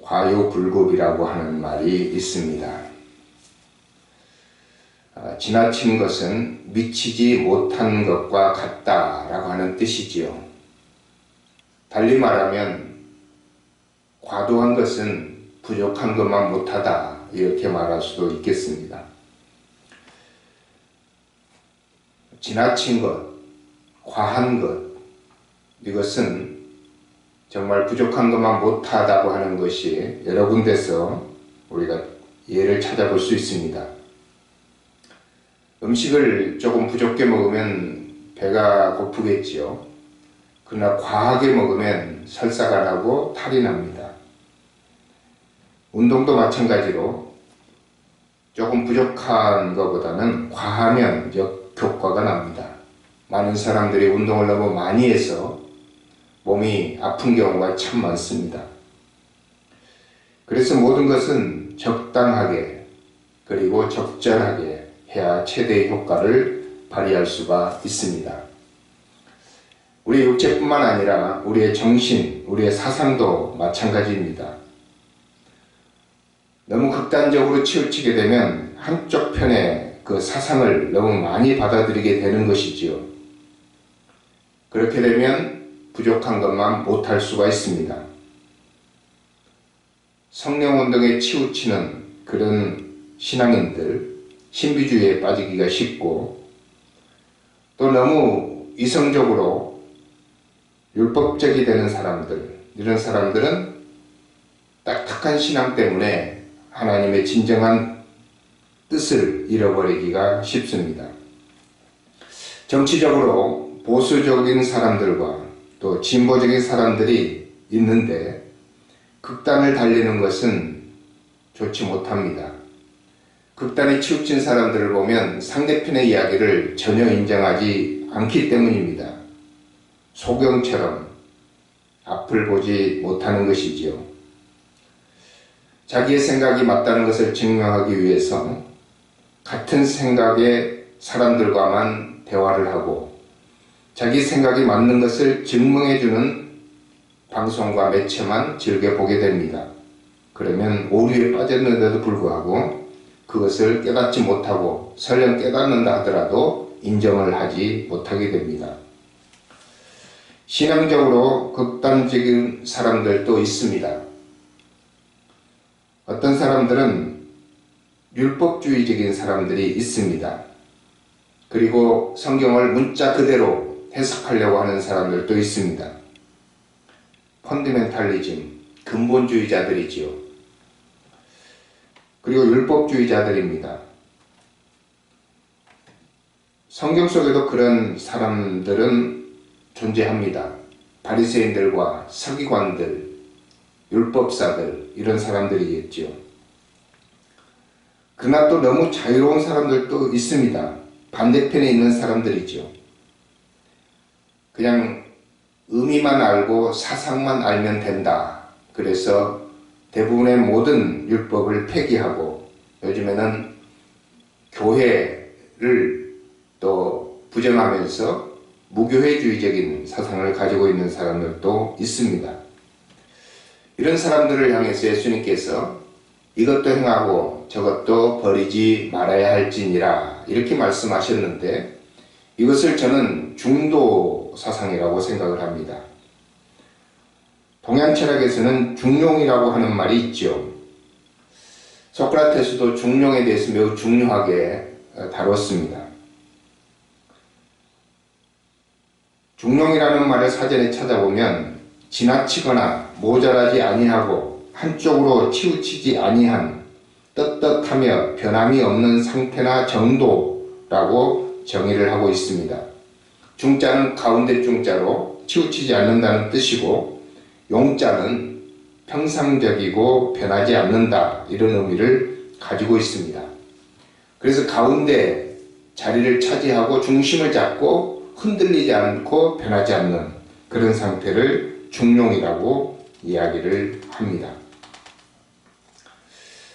과요불급이라고 하는 말이 있습니다. 지나친 것은 미치지 못한 것과 같다라고 하는 뜻이지요. 달리 말하면 과도한 것은 부족한 것만 못하다, 이렇게 말할 수도 있겠습니다. 지나친 것, 과한 것, 이것은 정말 부족한 것만 못하다고 하는 것이 여러 군데서 우리가 예를 찾아볼 수 있습니다. 음식을 조금 부족게 먹으면 배가 고프겠지요. 그러나 과하게 먹으면 설사가 나고 탈이 납니다. 운동도 마찬가지로 조금 부족한 것보다는 과하면 역효과가 납니다. 많은 사람들이 운동을 너무 많이 해서 몸이 아픈 경우가 참 많습니다. 그래서 모든 것은 적당하게 그리고 적절하게 해야 최대의 효과를 발휘할 수가 있습니다. 우리의 육체뿐만 아니라 우리의 정신, 우리의 사상도 마찬가지입니다. 너무 극단적으로 치우치게 되면 한쪽 편의 그 사상을 너무 많이 받아들이게 되는 것이지요. 그렇게 되면 부족한 것만 못할 수가 있습니다. 성령운동에 치우치는 그런 신앙인들, 신비주의에 빠지기가 쉽고, 또 너무 이성적으로 율법적이 되는 사람들, 이런 사람들은 딱딱한 신앙 때문에 하나님의 진정한 뜻을 잃어버리기가 쉽습니다. 정치적으로 보수적인 사람들과 또 진보적인 사람들이 있는데 극단을 달리는 것은 좋지 못합니다. 극단에 치우친 사람들을 보면 상대편의 이야기를 전혀 인정하지 않기 때문입니다. 소경처럼 앞을 보지 못하는 것이지요. 자기의 생각이 맞다는 것을 증명하기 위해서 같은 생각의 사람들과만 대화를 하고 자기 생각이 맞는 것을 증명해주는 방송과 매체만 즐겨보게 됩니다. 그러면 오류에 빠졌는데도 불구하고 그것을 깨닫지 못하고 설령 깨닫는다 하더라도 인정을 하지 못하게 됩니다. 신앙적으로 극단적인 사람들도 있습니다. 어떤 사람들은 율법주의적인 사람들이 있습니다. 그리고 성경을 문자 그대로 해석하려고 하는 사람들도 있습니다. 펀더멘탈리즘, 근본주의자들이지요. 그리고 율법주의자들입니다. 성경 속에도 그런 사람들은 존재합니다. 바리새인들과 서기관들, 율법사들, 이런 사람들이겠죠. 그러나 또 너무 자유로운 사람들도 있습니다. 반대편에 있는 사람들이죠. 그냥 의미만 알고 사상만 알면 된다. 그래서 대부분의 모든 율법을 폐기하고 요즘에는 교회를 또 부정하면서 무교회주의적인 사상을 가지고 있는 사람들도 있습니다. 이런 사람들을 향해서 예수님께서 이것도 행하고 저것도 버리지 말아야 할지니라, 이렇게 말씀하셨는데 이것을 저는 중도 사상이라고 생각을 합니다. 동양 철학에서는 중용이라고 하는 말이 있죠. 소크라테스도 중용에 대해서 매우 중요하게 다뤘습니다. 중용이라는 말을 사전에 찾아보면 지나치거나 모자라지 아니하고 한쪽으로 치우치지 아니한 떳떳하며 변함이 없는 상태나 정도라고 정의를 하고 있습니다. 중자는 가운데 중자로 치우치지 않는다는 뜻이고 용자는 평상적이고 변하지 않는다, 이런 의미를 가지고 있습니다. 그래서 가운데 자리를 차지하고 중심을 잡고 흔들리지 않고 변하지 않는 그런 상태를 중용이라고 이야기를 합니다.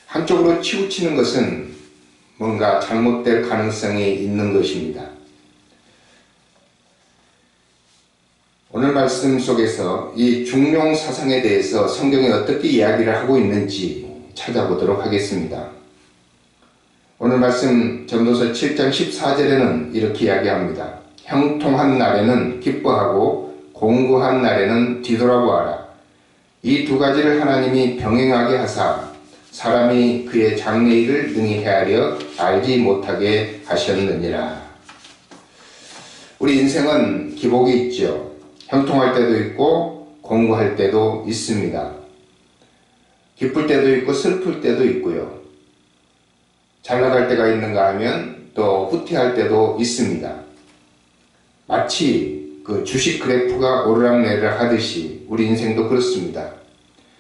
한쪽으로 치우치는 것은 뭔가 잘못될 가능성이 있는 것입니다. 오늘 말씀 속에서 이 중용 사상에 대해서 성경이 어떻게 이야기를 하고 있는지 찾아보도록 하겠습니다. 오늘 말씀 전도서 7장 14절에는 이렇게 이야기합니다. 형통한 날에는 기뻐하고 공고한 날에는 뒤돌아보아라. 이 두 가지를 하나님이 병행하게 하사 사람이 그의 장래일을 능히 헤아려 알지 못하게 하셨느니라. 우리 인생은 기복이 있죠. 형통할 때도 있고 공고할 때도 있습니다. 기쁠 때도 있고 슬플 때도 있고요. 잘 나갈 때가 있는가 하면 또 후퇴할 때도 있습니다. 마치 그 주식 그래프가 오르락내리락 하듯이 우리 인생도 그렇습니다.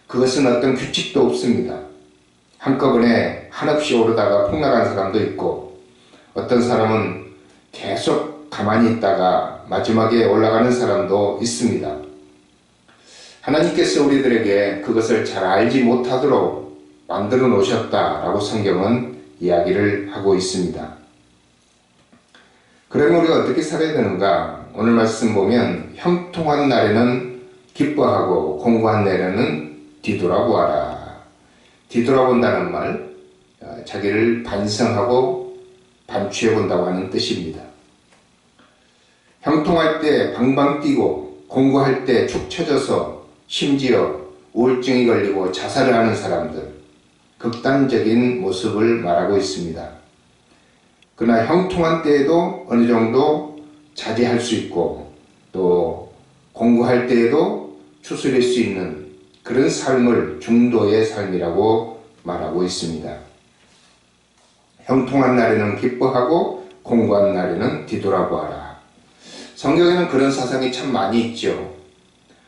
그것은 어떤 규칙도 없습니다. 한꺼번에 한없이 오르다가 폭락한 사람도 있고, 어떤 사람은 계속 가만히 있다가 마지막에 올라가는 사람도 있습니다. 하나님께서 우리들에게 그것을 잘 알지 못하도록 만들어 놓으셨다라고 성경은 이야기를 하고 있습니다. 그러면 우리가 어떻게 살아야 되는가? 오늘 말씀 보면 형통한 날에는 기뻐하고 공고한 날에는 뒤돌아보아라. 뒤돌아본다는 말, 자기를 반성하고 반추해 본다고 하는 뜻입니다. 형통할 때 방방 뛰고 공고할 때 축 처져서 심지어 우울증이 걸리고 자살을 하는 사람들, 극단적인 모습을 말하고 있습니다. 그러나 형통한 때에도 어느 정도 자제할 수 있고 또 공고할 때에도 추스릴 수 있는 그런 삶을 중도의 삶이라고 말하고 있습니다. 형통한 날에는 기뻐하고 공고한 날에는 뒤돌아보아라. 성경에는 그런 사상이 참 많이 있죠.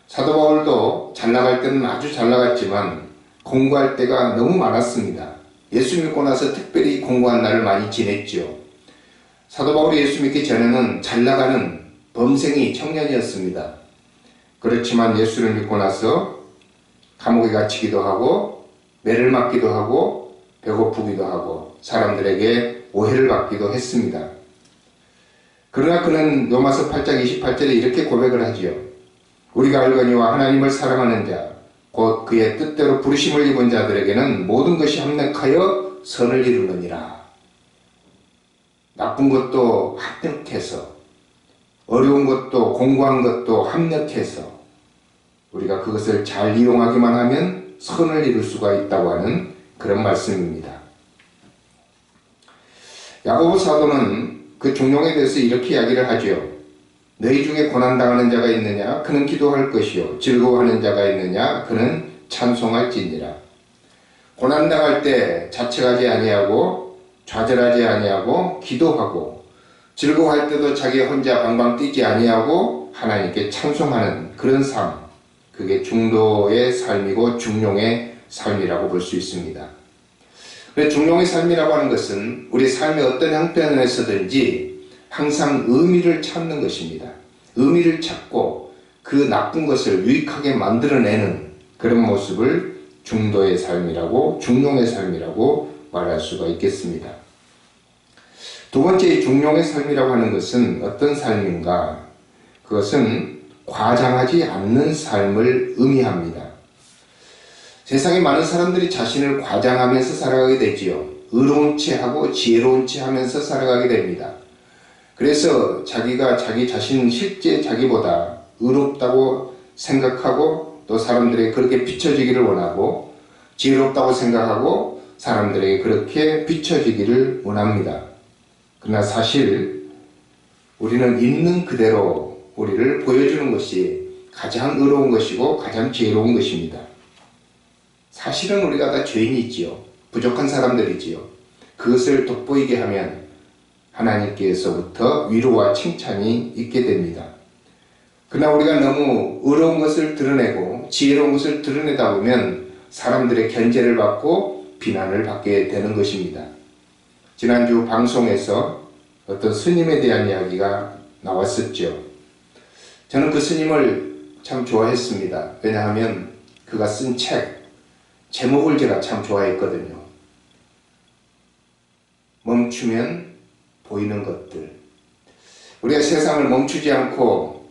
사도 바울도 잘 나갈 때는 아주 잘 나갔지만 공고할 때가 너무 많았습니다. 예수 믿고 나서 특별히 공고한 날을 많이 지냈죠. 사도 바울이 예수 믿기 전에는 잘 나가는 범생이 청년이었습니다. 그렇지만 예수를 믿고 나서 감옥에 갇히기도 하고 매를 맞기도 하고 배고프기도 하고 사람들에게 오해를 받기도 했습니다. 그러나 그는 로마서 8장 28절에 이렇게 고백을 하지요. 우리가 알거니와 하나님을 사랑하는 자 곧 그의 뜻대로 부르심을 입은 자들에게는 모든 것이 합력하여 선을 이루느니라. 나쁜 것도 합력해서 어려운 것도 공고한 것도 합력해서 우리가 그것을 잘 이용하기만 하면 선을 이룰 수가 있다고 하는 그런 말씀입니다. 야고보 사도는 그 중용에 대해서 이렇게 이야기를 하죠. 너희 중에 고난당하는 자가 있느냐? 그는 기도할 것이요. 즐거워하는 자가 있느냐? 그는 찬송할지니라. 고난당할 때 자책하지 아니하고 좌절하지 아니하고 기도하고 즐거워할 때도 자기 혼자 방방 뛰지 아니하고 하나님께 찬송하는 그런 삶, 그게 중도의 삶이고 중용의 삶이라고 볼 수 있습니다. 중용의 삶이라고 하는 것은 우리 삶의 어떤 형편에서든지 항상 의미를 찾는 것입니다. 의미를 찾고 그 나쁜 것을 유익하게 만들어내는 그런 모습을 중도의 삶이라고 중용의 삶이라고 말할 수가 있겠습니다. 두 번째 중용의 삶이라고 하는 것은 어떤 삶인가? 그것은 과장하지 않는 삶을 의미합니다. 세상에 많은 사람들이 자신을 과장하면서 살아가게 되지요. 의로운 체 하고 지혜로운 체 하면서 살아가게 됩니다. 그래서 자기가 자기 자신 실제 자기보다 의롭다고 생각하고 또 사람들에게 그렇게 비춰지기를 원하고 지혜롭다고 생각하고 사람들에게 그렇게 비춰지기를 원합니다. 그러나 사실 우리는 있는 그대로 우리를 보여주는 것이 가장 의로운 것이고 가장 지혜로운 것입니다. 사실은 우리가 다 죄인이지요. 부족한 사람들이지요. 그것을 돋보이게 하면 하나님께서부터 위로와 칭찬이 있게 됩니다. 그러나 우리가 너무 의로운 것을 드러내고 지혜로운 것을 드러내다 보면 사람들의 견제를 받고 비난을 받게 되는 것입니다. 지난주 방송에서 어떤 스님에 대한 이야기가 나왔었죠. 저는 그 스님을 참 좋아했습니다. 왜냐하면 그가 쓴 책, 제목을 제가 참 좋아했거든요. 멈추면 보이는 것들. 우리가 세상을 멈추지 않고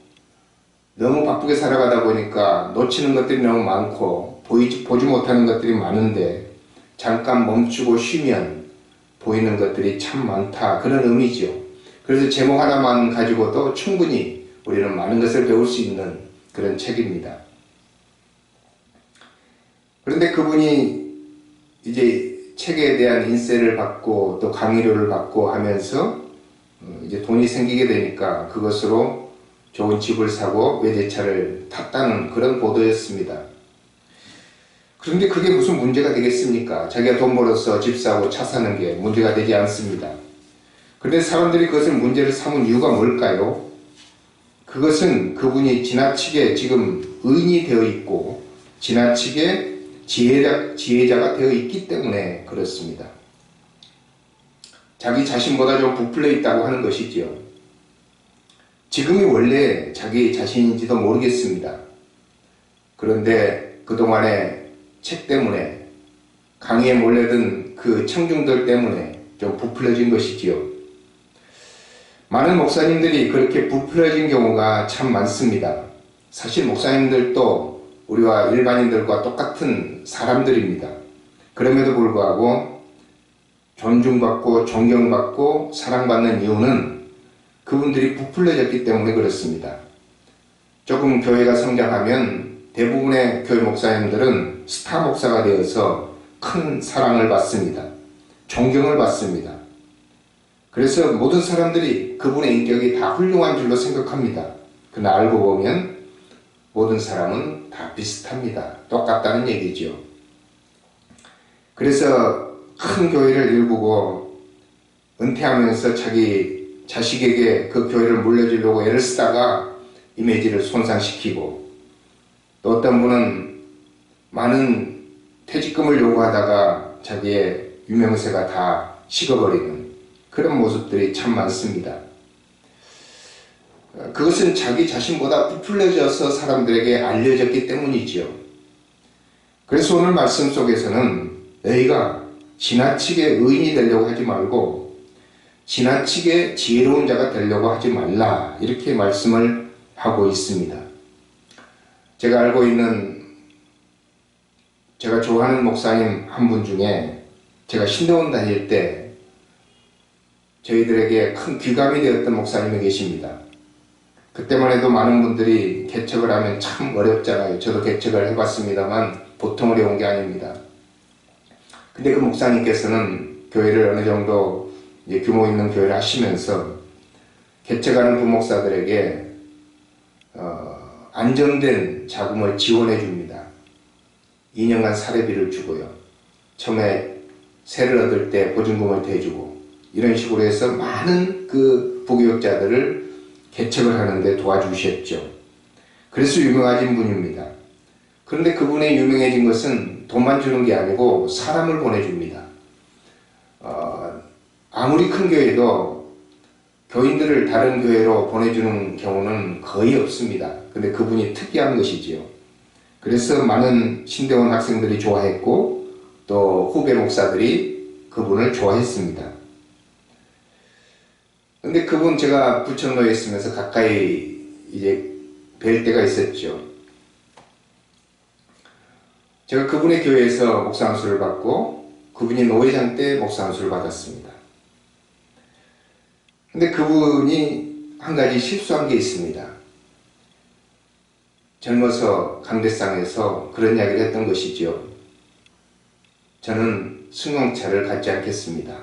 너무 바쁘게 살아가다 보니까 놓치는 것들이 너무 많고 보지 못하는 것들이 많은데 잠깐 멈추고 쉬면 보이는 것들이 참 많다, 그런 의미죠. 그래서 제목 하나만 가지고도 충분히 우리는 많은 것을 배울 수 있는 그런 책입니다. 그런데 그분이 이제 책에 대한 인세를 받고 또 강의료를 받고 하면서 이제 돈이 생기게 되니까 그것으로 좋은 집을 사고 외제차를 탔다는 그런 보도였습니다. 그런데 그게 무슨 문제가 되겠습니까? 자기가 돈 벌어서 집 사고 차 사는 게 문제가 되지 않습니다. 그런데 사람들이 그것을 문제를 삼은 이유가 뭘까요? 그것은 그분이 지나치게 지금 의인이 되어 있고 지나치게 지혜자가 되어 있기 때문에 그렇습니다. 자기 자신보다 좀 부풀려 있다고 하는 것이지요. 지금이 원래 자기 자신인지도 모르겠습니다. 그런데 그동안의 책 때문에 강의에 몰려든 그 청중들 때문에 좀 부풀려진 것이지요. 많은 목사님들이 그렇게 부풀려진 경우가 참 많습니다. 사실 목사님들도 우리와 일반인들과 똑같은 사람들입니다. 그럼에도 불구하고 존중받고 존경받고 사랑받는 이유는 그분들이 부풀려졌기 때문에 그렇습니다. 조금 교회가 성장하면 대부분의 교회 목사님들은 스타 목사가 되어서 큰 사랑을 받습니다. 존경을 받습니다. 그래서 모든 사람들이 그분의 인격이 다 훌륭한 줄로 생각합니다. 그러나 알고 보면 모든 사람은 다 비슷합니다. 똑같다는 얘기죠. 그래서 큰 교회를 일구고 은퇴하면서 자기 자식에게 그 교회를 물려주려고 애를 쓰다가 이미지를 손상시키고, 또 어떤 분은 많은 퇴직금을 요구하다가 자기의 유명세가 다 식어버리는 그런 모습들이 참 많습니다. 그것은 자기 자신보다 부풀려져서 사람들에게 알려졌기 때문이지요. 그래서 오늘 말씀 속에서는 너희가 지나치게 의인이 되려고 하지 말고 지나치게 지혜로운 자가 되려고 하지 말라, 이렇게 말씀을 하고 있습니다. 제가 알고 있는, 제가 좋아하는 목사님 한 분 중에 제가 신대원 다닐 때 저희들에게 큰 귀감이 되었던 목사님이 계십니다. 그때만 해도 많은 분들이 개척을 하면 참 어렵잖아요. 저도 개척을 해봤습니다만 보통 어려운 게 아닙니다. 근데 그 목사님께서는 교회를 어느 정도 규모 있는 교회를 하시면서 개척하는 부목사들에게 안정된 자금을 지원해 줍니다. 2년간 사례비를 주고요. 처음에 세를 얻을 때 보증금을 대주고, 이런 식으로 해서 많은 그 부교육자들을 개척을 하는데 도와주셨죠. 그래서 유명해진 분입니다. 그런데 그분의 유명해진 것은 돈만 주는 게 아니고 사람을 보내줍니다. 아무리 큰 교회도 교인들을 다른 교회로 보내주는 경우는 거의 없습니다. 근데 그분이 특이한 것이지요. 그래서 많은 신대원 학생들이 좋아했고 또 후배 목사들이 그분을 좋아했습니다. 근데 그분 제가 부천로에 있으면서 가까이 이제 뵐 때가 있었죠. 제가 그분의 교회에서 목사 안수를 받고 그분이 노회장 때 목사 안수를 받았습니다. 근데 그분이 한 가지 실수한 게 있습니다. 젊어서 강대상에서 그런 이야기를 했던 것이죠. 저는 승용차를 갖지 않겠습니다.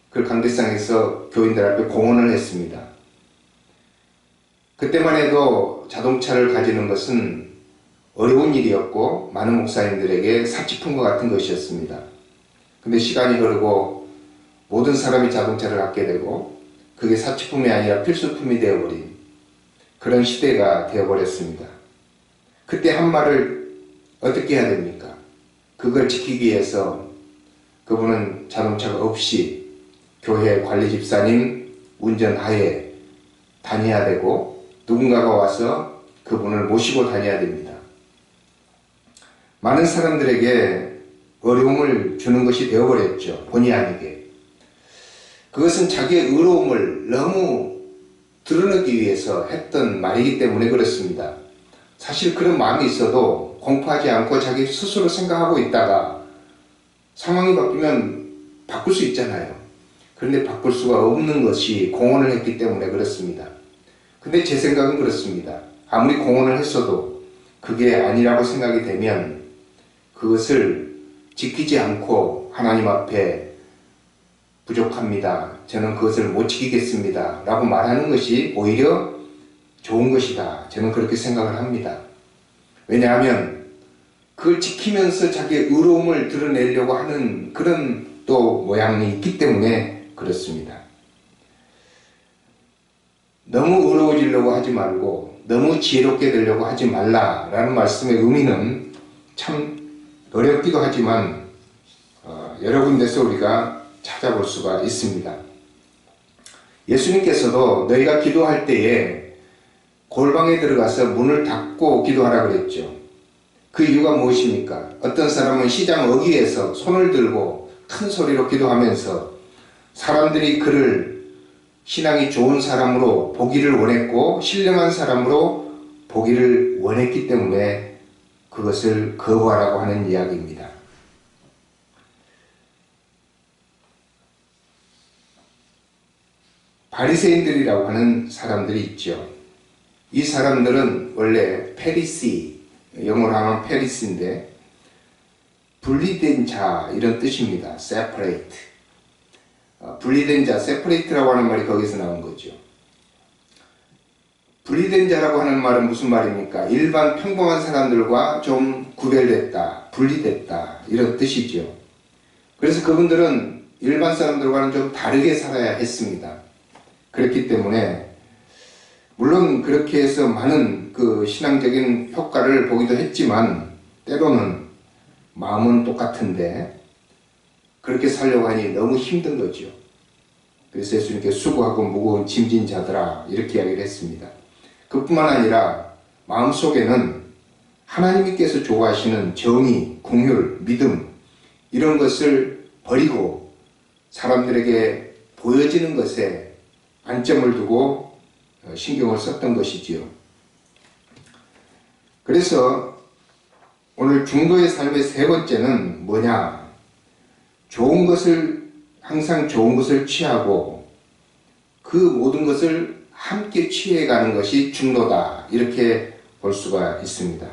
그 강대상에서 교인들 앞에 공언을 했습니다. 그때만 해도 자동차를 가지는 것은 어려운 일이었고 많은 목사님들에게 사치품과 같은 것이었습니다. 근데 시간이 흐르고 모든 사람이 자동차를 갖게 되고 그게 사치품이 아니라 필수품이 되어버린 그런 시대가 되어버렸습니다. 그때 한 말을 어떻게 해야 됩니까? 그걸 지키기 위해서 그분은 자동차가 없이 교회 관리 집사님 운전하에 다녀야 되고 누군가가 와서 그분을 모시고 다녀야 됩니다. 많은 사람들에게 어려움을 주는 것이 되어버렸죠. 본의 아니게. 그것은 자기의 의로움을 너무 드러내기 위해서 했던 말이기 때문에 그렇습니다. 사실 그런 마음이 있어도 공포하지 않고 자기 스스로 생각하고 있다가 상황이 바뀌면 바꿀 수 있잖아요. 그런데 바꿀 수가 없는 것이 공언을 했기 때문에 그렇습니다. 근데 제 생각은 그렇습니다. 아무리 공언을 했어도 그게 아니라고 생각이 되면 그것을 지키지 않고 하나님 앞에 부족합니다. 저는 그것을 못 지키겠습니다. 라고 말하는 것이 오히려 좋은 것이다. 저는 그렇게 생각을 합니다. 왜냐하면 그걸 지키면서 자기의 의로움을 드러내려고 하는 그런 또 모양이 있기 때문에 그렇습니다. 너무 의로워지려고 하지 말고 너무 지혜롭게 되려고 하지 말라라는 말씀의 의미는 참 어렵기도 하지만 여러 군데서 우리가 찾아볼 수가 있습니다. 예수님께서도 너희가 기도할 때에 골방에 들어가서 문을 닫고 기도하라 그랬죠. 그 이유가 무엇입니까? 어떤 사람은 시장 어귀에서 손을 들고 큰 소리로 기도하면서 사람들이 그를 신앙이 좋은 사람으로 보기를 원했고 신령한 사람으로 보기를 원했기 때문에 그것을 거부하라고 하는 이야기입니다. 바리새인들이라고 하는 사람들이 있죠. 이 사람들은 원래 페리시, 영어로 하면 페리시인데 분리된 자 이런 뜻입니다. separate. 분리된 자, separate라고 하는 말이 거기서 나온 거죠. 분리된 자라고 하는 말은 무슨 말입니까? 일반 평범한 사람들과 좀 구별됐다, 분리됐다 이런 뜻이죠. 그래서 그분들은 일반 사람들과는 좀 다르게 살아야 했습니다. 그렇기 때문에 물론 그렇게 해서 많은 그 신앙적인 효과를 보기도 했지만 때로는 마음은 똑같은데 그렇게 살려고 하니 너무 힘든 거죠. 그래서 예수님께 수고하고 무거운 짐진 자들아 이렇게 이야기를 했습니다. 그뿐만 아니라 마음속에는 하나님께서 좋아하시는 정의, 긍휼, 믿음 이런 것을 버리고 사람들에게 보여지는 것에 안점을 두고 신경을 썼던 것이지요. 그래서 오늘 중도의 삶의 세 번째는 뭐냐? 항상 좋은 것을 취하고 그 모든 것을 함께 취해가는 것이 중도다. 이렇게 볼 수가 있습니다.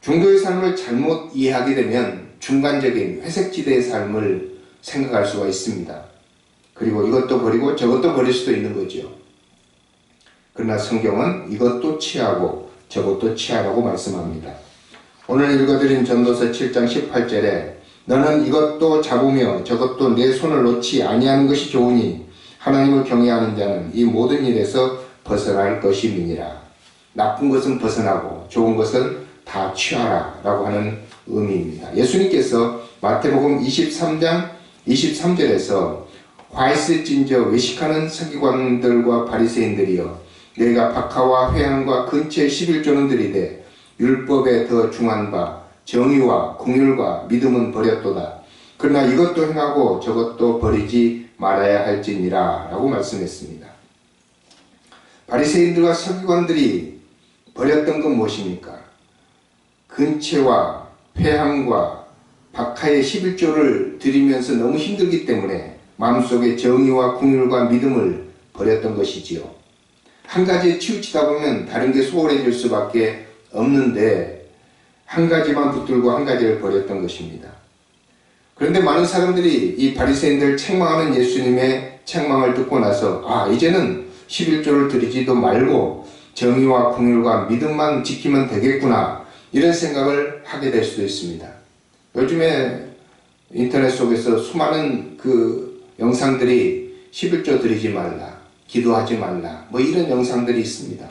중도의 삶을 잘못 이해하게 되면 중간적인 회색지대의 삶을 생각할 수가 있습니다. 그리고 이것도 버리고 저것도 버릴 수도 있는 거죠. 그러나 성경은 이것도 취하고 저것도 취하라고 말씀합니다. 오늘 읽어드린 전도서 7장 18절에 너는 이것도 잡으며 저것도 내 손을 놓지 아니하는 것이 좋으니 하나님을 경외하는 자는 이 모든 일에서 벗어날 것임이니라. 나쁜 것은 벗어나고 좋은 것은 다 취하라 라고 하는 의미입니다. 예수님께서 마태복음 23장 23절에서 화이스진저 외식하는 서기관들과 바리새인들이여 너희가 박하와 회향과 근처의 11조는 들이되 율법에 더 중한 바 정의와 긍휼과 믿음은 버렸도다. 그러나 이것도 행하고 저것도 버리지 말아야 할지니라 라고 말씀했습니다. 바리새인들과 서기관들이 버렸던 건 무엇입니까? 근체와 회향과 박하의 11조를 드리면서 너무 힘들기 때문에 마음속에 정의와 긍휼과 믿음을 버렸던 것이지요. 한 가지에 치우치다 보면 다른 게 소홀해질 수밖에 없는데 한 가지만 붙들고 한 가지를 버렸던 것입니다. 그런데 많은 사람들이 이 바리새인들 책망하는 예수님의 책망을 듣고 나서 이제는 11조를 드리지도 말고 정의와 긍휼과 믿음만 지키면 되겠구나 이런 생각을 하게 될 수도 있습니다. 요즘에 인터넷 속에서 수많은 그 영상들이 11조 드리지 말라, 기도하지 말라 뭐 이런 영상들이 있습니다.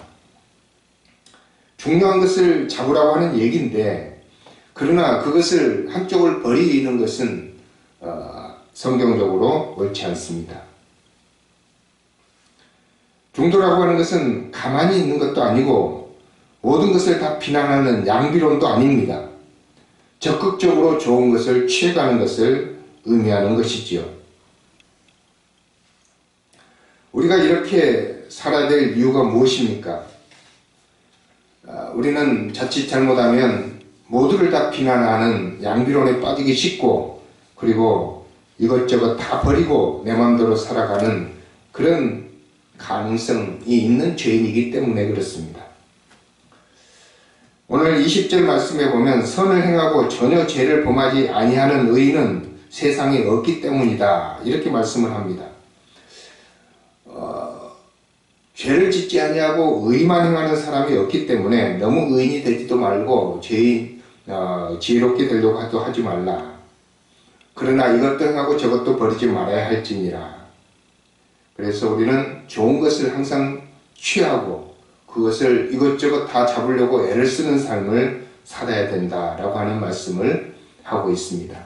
중요한 것을 잡으라고 하는 얘기인데 그러나 그것을 한쪽을 버리는 것은 성경적으로 옳지 않습니다. 중도라고 하는 것은 가만히 있는 것도 아니고 모든 것을 다 비난하는 양비론도 아닙니다. 적극적으로 좋은 것을 취해가는 것을 의미하는 것이지요. 우리가 이렇게 살아야 될 이유가 무엇입니까? 우리는 자칫 잘못하면 모두를 다 비난하는 양비론에 빠지기 쉽고, 그리고 이것저것 다 버리고 내 마음대로 살아가는 그런 가능성이 있는 죄인이기 때문에 그렇습니다. 오늘 20절 말씀에 보면 선을 행하고 전혀 죄를 범하지 아니하는 의인은 세상에 없기 때문이다, 이렇게 말씀을 합니다. 죄를 짓지 아니하고 의만 행하는 사람이 없기 때문에 너무 의인이 되지도 말고 지혜롭게 되려고 하지 말라. 그러나 이것도 행하고 저것도 버리지 말아야 할지니라. 그래서 우리는 좋은 것을 항상 취하고 그것을 이것저것 다 잡으려고 애를 쓰는 삶을 살아야 된다라고 하는 말씀을 하고 있습니다.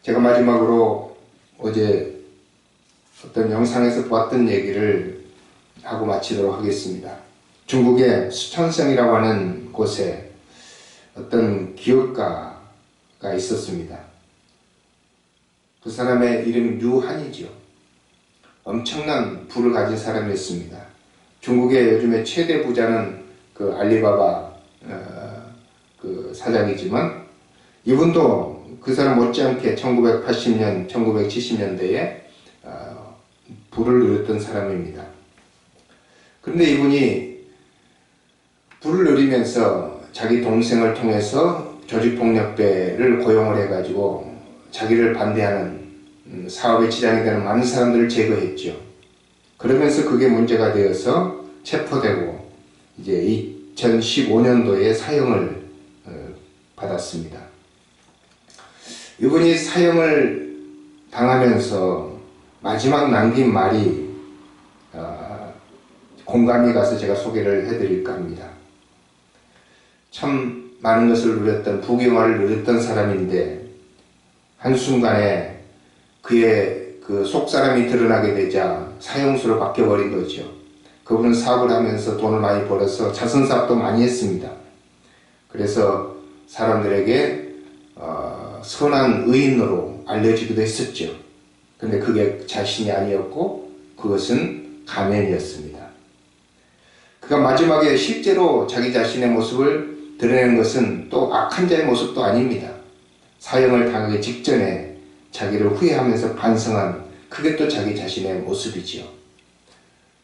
제가 마지막으로 어제 어떤 영상에서 보았던 얘기를 하고 마치도록 하겠습니다. 중국의 수천성이라고 하는 곳에 어떤 기업가가 있었습니다. 그 사람의 이름이 류한이죠. 엄청난 부를 가진 사람이었습니다. 중국의 요즘에 최대 부자는 그 알리바바 그 사장이지만, 이분도 그 사람 못지않게 1980년, 1970년대에 부를 누렸던 사람입니다. 그런데 이분이 부를 누리면서 자기 동생을 통해서 조직폭력배를 고용을 해가지고 자기를 반대하는 사업에 지장이 되는 많은 사람들을 제거했죠. 그러면서 그게 문제가 되어서 체포되고 이제 2015년도에 사형을 받았습니다. 이분이 사형을 당하면서 마지막 남긴 말이 공감이 가서 제가 소개를 해드릴까 합니다. 참 많은 것을 누렸던, 부귀영화를 누렸던 사람인데 한순간에 그의 그 속사람이 드러나게 되자 사형수로 바뀌어버린 거죠. 그분은 사업을 하면서 돈을 많이 벌어서 자선사업도 많이 했습니다. 그래서 사람들에게 선한 의인으로 알려지기도 했었죠. 근데 그게 자신이 아니었고 그것은 가면이었습니다. 그가 마지막에 실제로 자기 자신의 모습을 드러내는 것은 또 악한 자의 모습도 아닙니다. 사형을 당하기 직전에 자기를 후회하면서 반성한, 그게 또 자기 자신의 모습이지요.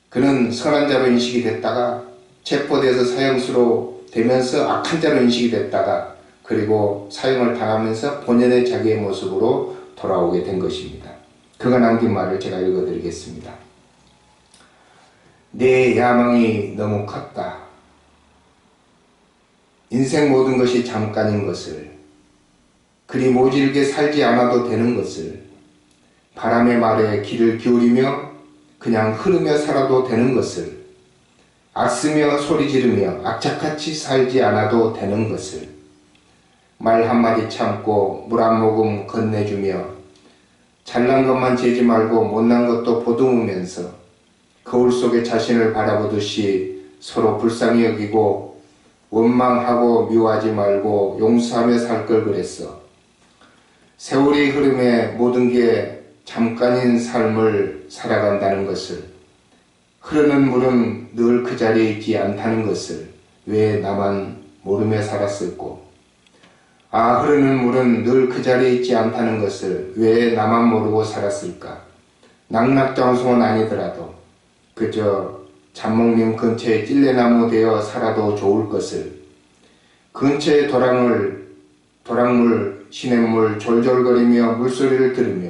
그는 선한 자로 인식이 됐다가 체포돼서 사형수로 되면서 악한 자로 인식이 됐다가 그리고 사형을 당하면서 본연의 자기의 모습으로 돌아오게 된 것입니다. 그가 남긴 말을 제가 읽어드리겠습니다. 내 야망이 너무 컸다. 인생 모든 것이 잠깐인 것을, 그리 모질게 살지 않아도 되는 것을, 바람의 말에 귀를 기울이며 그냥 흐르며 살아도 되는 것을, 악쓰며 소리 지르며 악착같이 살지 않아도 되는 것을, 말 한마디 참고 물 한 모금 건네주며 잘난 것만 재지 말고 못난 것도 보듬으면서 거울 속에 자신을 바라보듯이 서로 불쌍히 여기고 원망하고 미워하지 말고 용서하며 살 걸 그랬어. 세월이 흐름에 모든 게 잠깐인 삶을 살아간다는 것을, 흐르는 물은 늘 그 자리에 있지 않다는 것을 왜 나만 모르며 살았을꼬. 아, 흐르는 물은 늘 그 자리에 있지 않다는 것을 왜 나만 모르고 살았을까. 낙낙장성은 아니더라도 그저 잠목림 근처에 찔레나무 되어 살아도 좋을 것을, 근처에 도랑물, 시냇물 졸졸거리며 물소리를 들으며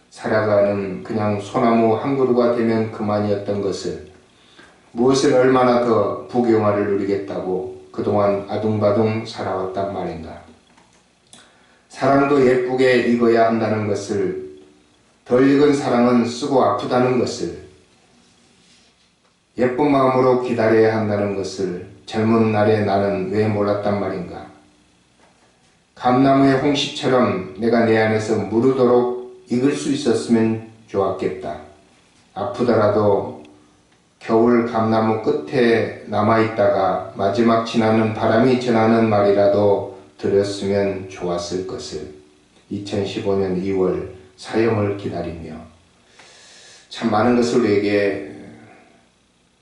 살아가는 그냥 소나무 한 그루가 되면 그만이었던 것을, 무엇을 얼마나 더 부귀영화를 누리겠다고 그동안 아둥바둥 살아왔단 말인가. 사랑도 예쁘게 익어야 한다는 것을, 덜 익은 사랑은 쓰고 아프다는 것을, 예쁜 마음으로 기다려야 한다는 것을 젊은 날에 나는 왜 몰랐단 말인가. 감나무의 홍시처럼 내가 내 안에서 무르도록 익을 수 있었으면 좋았겠다. 아프더라도 겨울 감나무 끝에 남아있다가 마지막 지나는 바람이 전하는 말이라도 들었으면 좋았을 것을. 2015년 2월 사형을 기다리며. 참 많은 것을 우리에게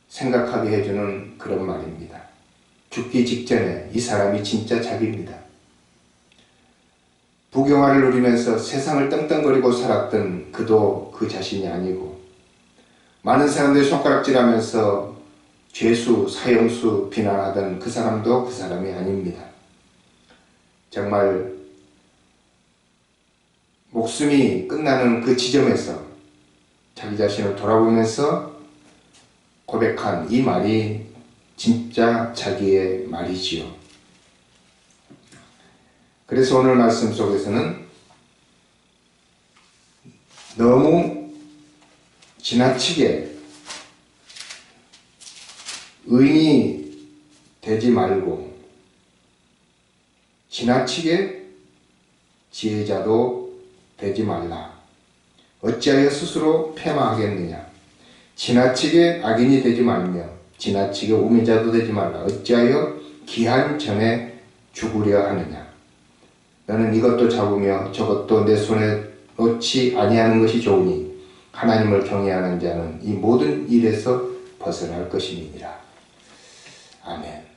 생각하게 해주는 그런 말입니다. 죽기 직전에 이 사람이 진짜 자기입니다. 부경화를 누리면서 세상을 떵떵거리고 살았던 그도 그 자신이 아니고, 많은 사람들이 손가락질하면서 죄수, 사형수 비난하던 그 사람도 그 사람이 아닙니다. 정말 목숨이 끝나는 그 지점에서 자기 자신을 돌아보면서 고백한 이 말이 진짜 자기의 말이지요. 그래서 오늘 말씀 속에서는 너무 지나치게 의인이 되지 말고 지나치게 지혜자도 되지 말라. 어찌하여 스스로 패망하겠느냐. 지나치게 악인이 되지 말며 지나치게 우매자도 되지 말라. 어찌하여 기한 전에 죽으려 하느냐. 너는 이것도 잡으며 저것도 내 손에 놓지 아니하는 것이 좋으니 하나님을 경외하는 자는 이 모든 일에서 벗어날 것임이니라. 아멘.